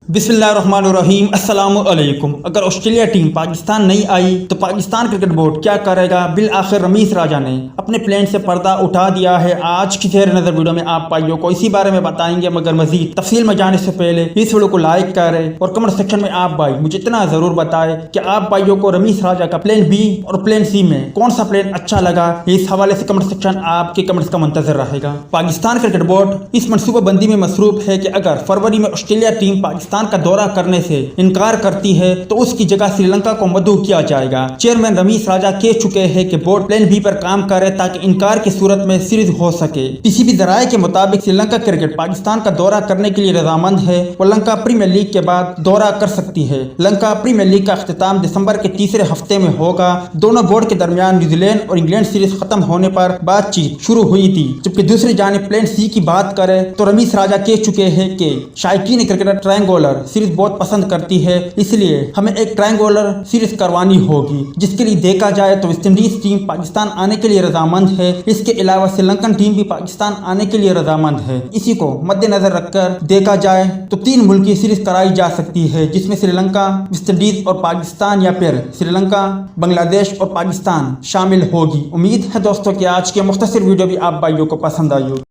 बिस्मिल्लाहिर्रहमानिर्रहीम अस्सलामुअलैकुम। अगर ऑस्ट्रेलिया टीम पाकिस्तान नहीं आई तो पाकिस्तान क्रिकेट बोर्ड क्या करेगा? बिल आखिर रमीज राजा ने अपने प्लान से पर्दा उठा दिया है। आज की शेयर नज़र वीडियो में आप भाइयों को इसी बारे में बताएंगे, मगर मजीद तफसील में जाने से पहले इस वीडियो को लाइक करें और कमेंट सेक्शन में आप भाई मुझे इतना जरूर बताएं कि आप भाइयों को रमीज राजा का प्लान बी और प्लान सी में कौन सा प्लान अच्छा लगा। इस हवाले से कमेंट सेक्शन आपके कमेंट्स का मुंतजर रहेगा। पाकिस्तान क्रिकेट बोर्ड इस मनसूबाबंदी में मसरूफ है कि अगर फरवरी में ऑस्ट्रेलिया टीम पाकिस्तान का दौरा करने से इनकार करती है तो उसकी जगह श्रीलंका को मद्दू किया जाएगा। चेयरमैन रमीज राजा कह चुके हैं कि बोर्ड प्लान बी पर काम करे ताकि इनकार की सूरत में सीरीज हो सके। किसी भी जराये के मुताबिक श्रीलंका क्रिकेट पाकिस्तान का दौरा करने के लिए रजामंद है। वो लंका प्रीमियर लीग के बाद दौरा कर सकती है। लंका प्रीमियर लीग का अख्तिताम दिसंबर के तीसरे हफ्ते में होगा। दोनों बोर्ड के दरमियान न्यूजीलैंड और इंग्लैंड सीरीज खत्म होने पर बातचीत शुरू हुई थी। जबकि दूसरी जानिब प्लान सी की बात करें तो रमीज राजा कह चुके हैं कि शायकीन क्रिकेटर ट्रायंगुलर सीरीज बहुत पसंद करती है, इसलिए हमें एक ट्रायंगुलर सीरीज करवानी होगी। जिसके लिए देखा जाए तो वेस्टइंडीज टीम पाकिस्तान आने के लिए रजामंद है। इसके अलावा श्रीलंकन टीम भी पाकिस्तान आने के लिए रजामंद है। इसी को मद्देनजर रखकर देखा जाए तो 3 मुल्की सीरीज कराई जा सकती है, जिसमें श्रीलंका, वेस्टइंडीज और पाकिस्तान, या फिर श्रीलंका, बांग्लादेश और पाकिस्तान शामिल होगी। उम्मीद है दोस्तों कि आज के मुख्तसर वीडियो भी आप भाइयों को पसंद आई होगी।